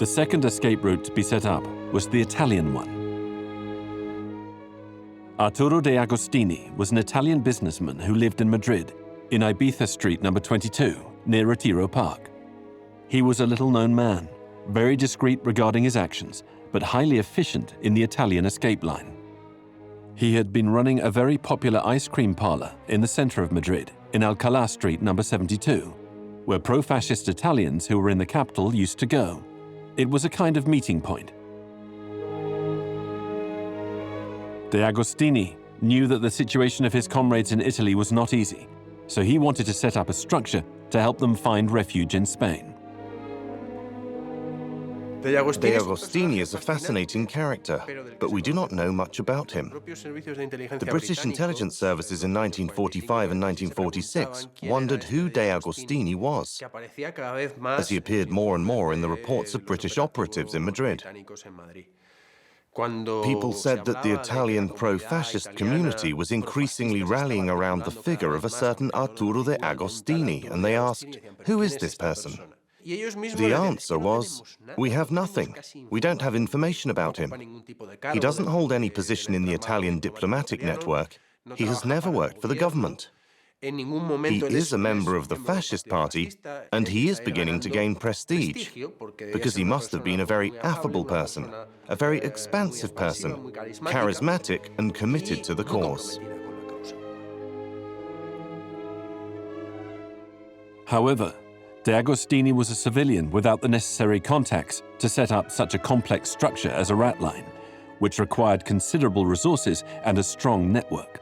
The second escape route to be set up was the Italian one. Arturo de Agostini was an Italian businessman who lived in Madrid, in Ibiza Street number 22, near Retiro Park. He was a little-known man, very discreet regarding his actions, but highly efficient in the Italian escape line. He had been running a very popular ice cream parlor in the center of Madrid, in Alcalá Street number 72, where pro-fascist Italians who were in the capital used to go. It was a kind of meeting point. De Agostini knew that the situation of his comrades in Italy was not easy, so he wanted to set up a structure to help them find refuge in Spain. De Agostini is a fascinating character, but we do not know much about him. The British intelligence services in 1945 and 1946 wondered who De Agostini was, as he appeared more and more in the reports of British operatives in Madrid. People said that the Italian pro-fascist community was increasingly rallying around the figure of a certain Arturo de Agostini, and they asked, "Who is this person?" The answer was, "We have nothing. We don't have information about him. He doesn't hold any position in the Italian diplomatic network. He has never worked for the government. He is a member of the fascist party, and he is beginning to gain prestige, because he must have been a very affable person, a very expansive person, charismatic and committed to the cause." However, De Agostini was a civilian without the necessary contacts to set up such a complex structure as a Ratline, which required considerable resources and a strong network.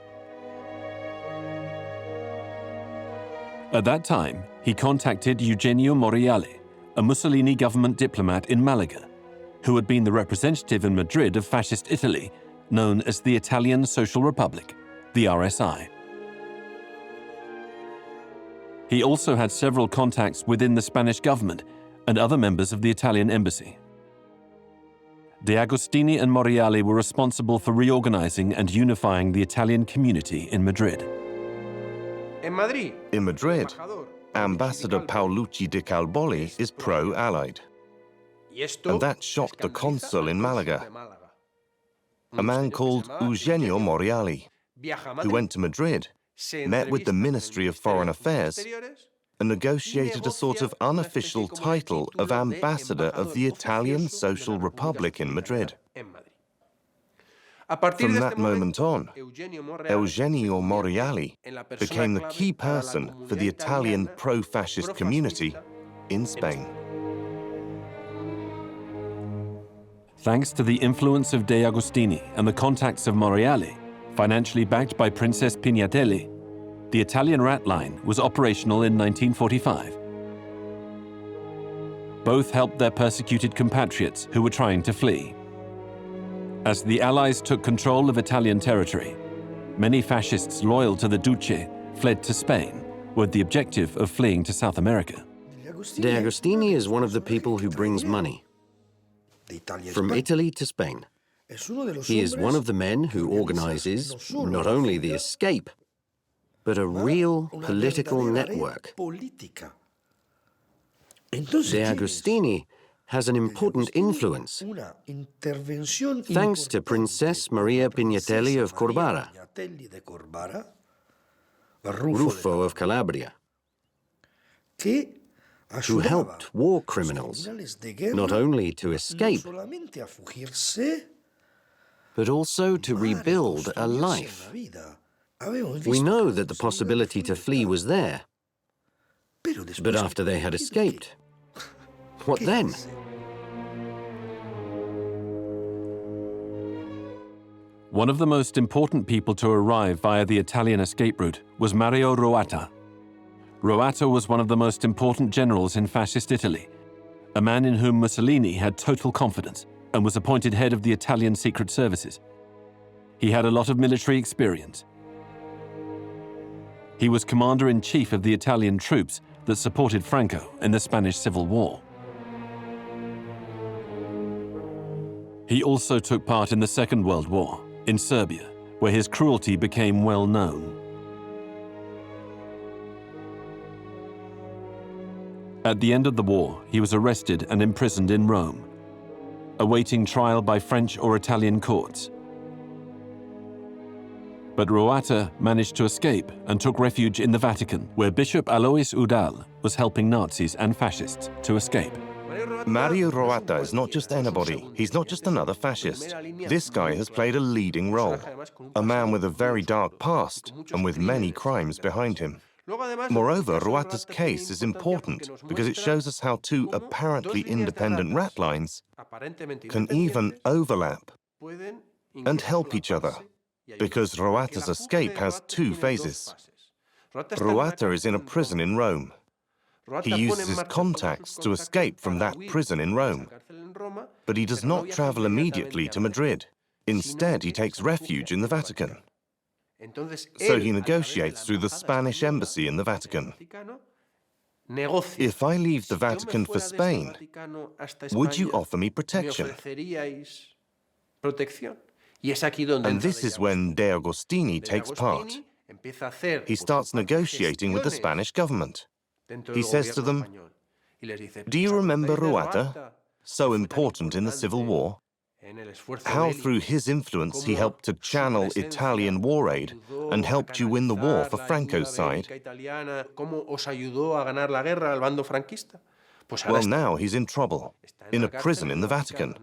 At that time, he contacted Eugenio Moriali, a Mussolini government diplomat in Malaga, who had been the representative in Madrid of fascist Italy, known as the Italian Social Republic, the RSI. He also had several contacts within the Spanish government and other members of the Italian embassy. De Agostini and Moriali were responsible for reorganizing and unifying the Italian community in Madrid. In Madrid, Ambassador Paolucci di Calboli is pro-Allied. And that shocked the consul in Malaga, a man called Eugenio Moriali, who went to Madrid, met with the Ministry of Foreign Affairs, and negotiated a sort of unofficial title of Ambassador of the Italian Social Republic in Madrid. From that moment on, Eugenio Moriali became the key person for the Italian pro-fascist community in Spain. Thanks to the influence of De Agostini and the contacts of Moriali, financially backed by Princess Pignatelli, the Italian Ratline was operational in 1945. Both helped their persecuted compatriots who were trying to flee. As the Allies took control of Italian territory, many fascists loyal to the Duce fled to Spain with the objective of fleeing to South America. De Agostini is one of the people who brings money from Italy to Spain. He is one of the men who organizes not only the escape, but a real political network. De Agostini has an important influence thanks to Princess Maria Pignatelli of Corbara, Ruffo of Calabria, who helped war criminals not only to escape, but also to rebuild a life. We know that the possibility to flee was there, but after they had escaped, what then? One of the most important people to arrive via the Italian escape route was Mario Roatta. Roatta was one of the most important generals in fascist Italy, a man in whom Mussolini had total confidence and was appointed head of the Italian secret services. He had a lot of military experience. He was commander-in-chief of the Italian troops that supported Franco in the Spanish Civil War. He also took part in the Second World War in Serbia, where his cruelty became well known. At the end of the war, he was arrested and imprisoned in Rome, awaiting trial by French or Italian courts. But Roatta managed to escape and took refuge in the Vatican, where Bishop Alois Udal was helping Nazis and fascists to escape. Mario Roatta is not just anybody. He's not just another fascist. This guy has played a leading role. A man with a very dark past and with many crimes behind him. Moreover, Roatta's case is important because it shows us how two apparently independent ratlines can even overlap and help each other, because Roatta's escape has two phases. Roatta is in a prison in Rome. He uses his contacts to escape from that prison in Rome, but he does not travel immediately to Madrid. Instead, he takes refuge in the Vatican. So he negotiates through the Spanish embassy in the Vatican. If I leave the Vatican for Spain, would you offer me protection? And this is when De Agostini takes part. He starts negotiating with the Spanish government. He says to them, "Do you remember Roatta, so important in the Civil War? How through his influence he helped to channel Italian war aid and helped you win the war for Franco's side? Well, now he's in trouble, in a prison in the Vatican.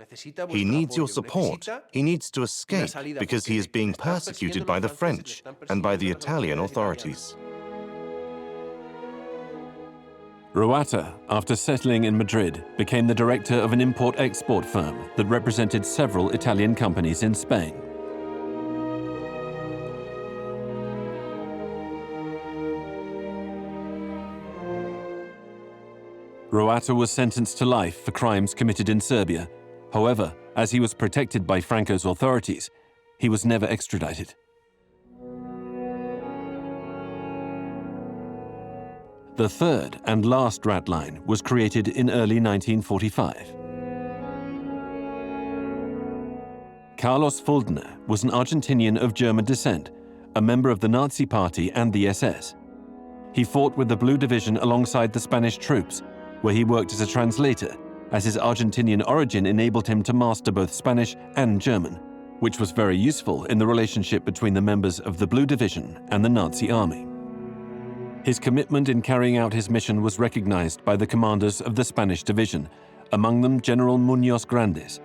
He needs your support. He needs to escape because he is being persecuted by the French and by the Italian authorities." Roatta, after settling in Madrid, became the director of an import-export firm that represented several Italian companies in Spain. Roatta was sentenced to life for crimes committed in Serbia. However, as he was protected by Franco's authorities, he was never extradited. The third and last Ratline was created in early 1945. Carlos Fuldner was an Argentinian of German descent, a member of the Nazi Party and the SS. He fought with the Blue Division alongside the Spanish troops, where he worked as a translator, as his Argentinian origin enabled him to master both Spanish and German, which was very useful in the relationship between the members of the Blue Division and the Nazi army. His commitment in carrying out his mission was recognized by the commanders of the Spanish division, among them General Muñoz Grandes,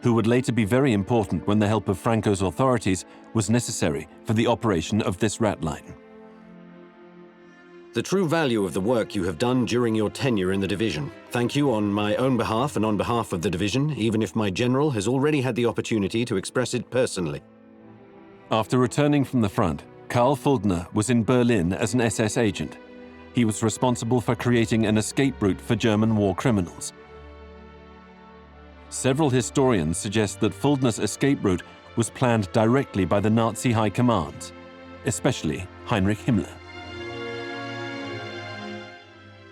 who would later be very important when the help of Franco's authorities was necessary for the operation of this Ratline. The true value of the work you have done during your tenure in the division. Thank you on my own behalf and on behalf of the division, even if my general has already had the opportunity to express it personally. After returning from the front, Karl Fuldner was in Berlin as an SS agent. He was responsible for creating an escape route for German war criminals. Several historians suggest that Fuldner's escape route was planned directly by the Nazi high commands, especially Heinrich Himmler.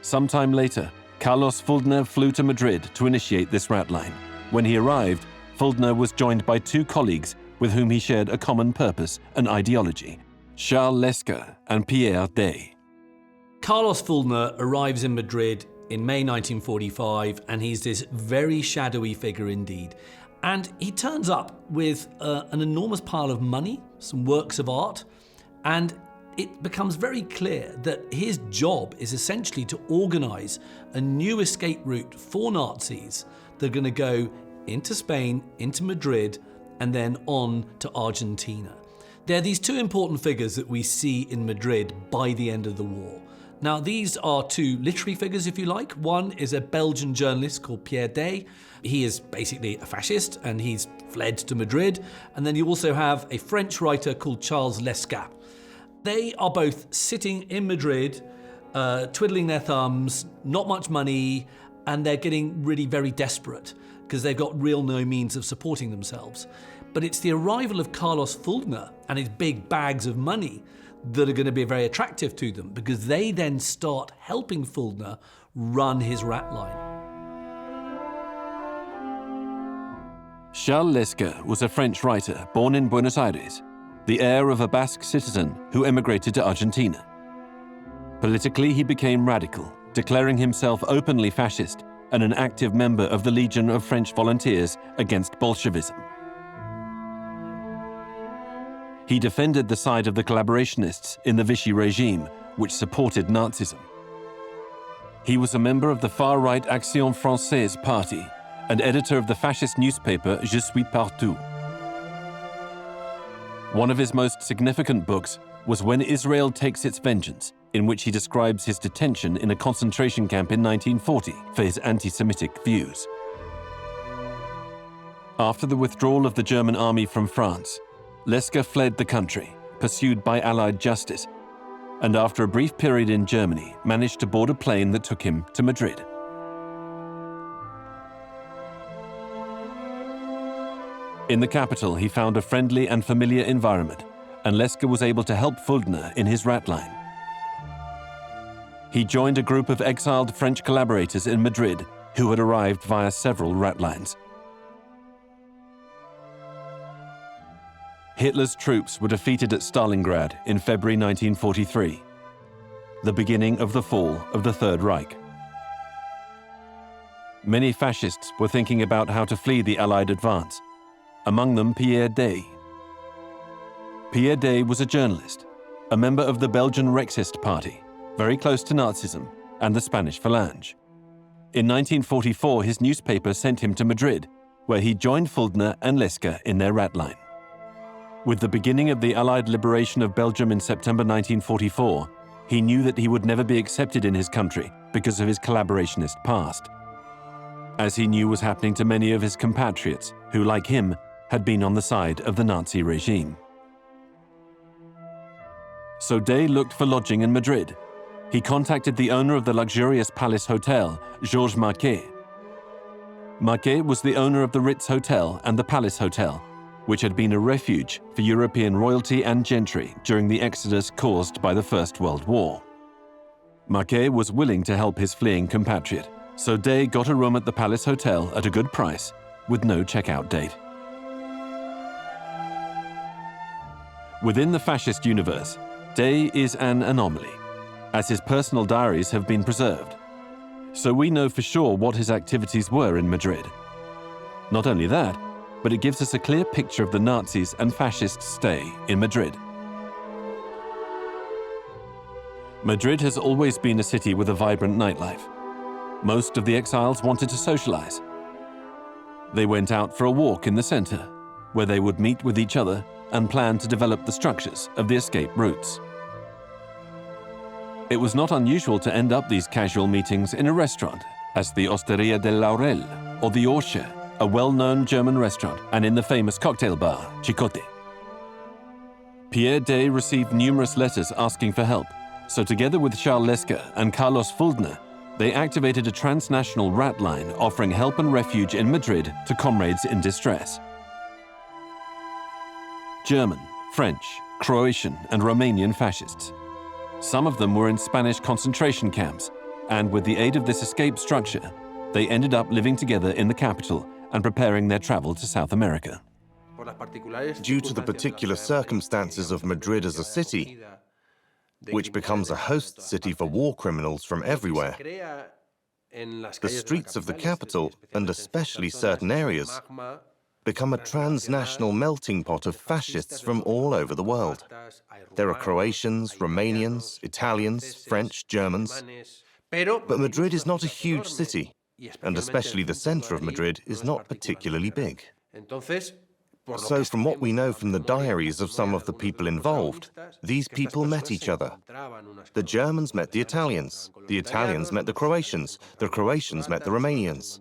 Sometime later, Carlos Fuldner flew to Madrid to initiate this Ratline. When he arrived, Fuldner was joined by two colleagues with whom he shared a common purpose and ideology, Charles Lescar and Pierre Day. Carlos Fuldner arrives in Madrid in May 1945, and he's this very shadowy figure indeed. And he turns up with an enormous pile of money, some works of art, and it becomes very clear that his job is essentially to organize a new escape route for Nazis that are going to go into Spain, into Madrid, and then on to Argentina. There are these two important figures that we see in Madrid by the end of the war. Now, these are two literary figures, if you like. One is a Belgian journalist called Pierre Day. He is basically a fascist, and he's fled to Madrid. And then you also have a French writer called Charles Lescar. They are both sitting in Madrid, twiddling their thumbs, not much money, and they're getting really very desperate because they've got real no means of supporting themselves. But it's the arrival of Carlos Fuldner and his big bags of money that are going to be very attractive to them, because they then start helping Fuldner run his Ratline. Charles Lescar was a French writer born in Buenos Aires, the heir of a Basque citizen who emigrated to Argentina. Politically, he became radical, declaring himself openly fascist and an active member of the Legion of French Volunteers against Bolshevism. He defended the side of the collaborationists in the Vichy regime, which supported Nazism. He was a member of the far-right Action Française party and editor of the fascist newspaper Je suis partout. One of his most significant books was When Israel Takes Its Vengeance, in which he describes his detention in a concentration camp in 1940 for his anti-Semitic views. After the withdrawal of the German army from France, Lesker fled the country, pursued by Allied justice, and after a brief period in Germany, managed to board a plane that took him to Madrid. In the capital, he found a friendly and familiar environment, and Lesker was able to help Fulgner in his Ratline. He joined a group of exiled French collaborators in Madrid who had arrived via several Ratlines. Hitler's troops were defeated at Stalingrad in February 1943, the beginning of the fall of the Third Reich. Many fascists were thinking about how to flee the Allied advance, among them Pierre Day. Pierre Day was a journalist, a member of the Belgian Rexist party, very close to Nazism and the Spanish Phalange. In 1944, his newspaper sent him to Madrid, where he joined Fulgner and Lesker in their Ratline. With the beginning of the Allied liberation of Belgium in September 1944, he knew that he would never be accepted in his country because of his collaborationist past, as he knew was happening to many of his compatriots who, like him, had been on the side of the Nazi regime. So Day looked for lodging in Madrid. He contacted the owner of the luxurious Palace Hotel, Georges Marquet. Marquet was the owner of the Ritz Hotel and the Palace Hotel, which had been a refuge for European royalty and gentry during the exodus caused by the First World War. Marquet was willing to help his fleeing compatriot, so Day got a room at the Palace Hotel at a good price, with no checkout date. Within the fascist universe, Day is an anomaly, as his personal diaries have been preserved. So we know for sure what his activities were in Madrid. Not only that, but it gives us a clear picture of the Nazis' and fascists' stay in Madrid. Madrid has always been a city with a vibrant nightlife. Most of the exiles wanted to socialize. They went out for a walk in the center, where they would meet with each other and plan to develop the structures of the escape routes. It was not unusual to end up these casual meetings in a restaurant, as the Osteria del Laurel or the Orche, a well-known German restaurant, and in the famous cocktail bar, Chicote. Pierre Day received numerous letters asking for help, so together with Charles Lesker and Carlos Fulgner, they activated a transnational Ratline offering help and refuge in Madrid to comrades in distress. German, French, Croatian, and Romanian fascists. Some of them were in Spanish concentration camps, and with the aid of this escape structure, they ended up living together in the capital and preparing their travel to South America. Due to the particular circumstances of Madrid as a city, which becomes a host city for war criminals from everywhere, the streets of the capital, and especially certain areas, become a transnational melting pot of fascists from all over the world. There are Croatians, Romanians, Italians, French, Germans. But Madrid is not a huge city, and especially the center of Madrid is not particularly big. So from what we know from the diaries of some of the people involved, these people met each other. The Germans met the Italians met the Croatians met the Romanians.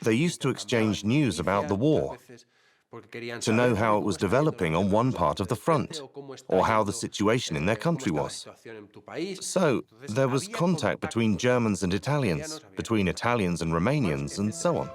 They used to exchange news about the war, to know how it was developing on one part of the front, or how the situation in their country was. So there was contact between Germans and Italians, between Italians and Romanians, and so on.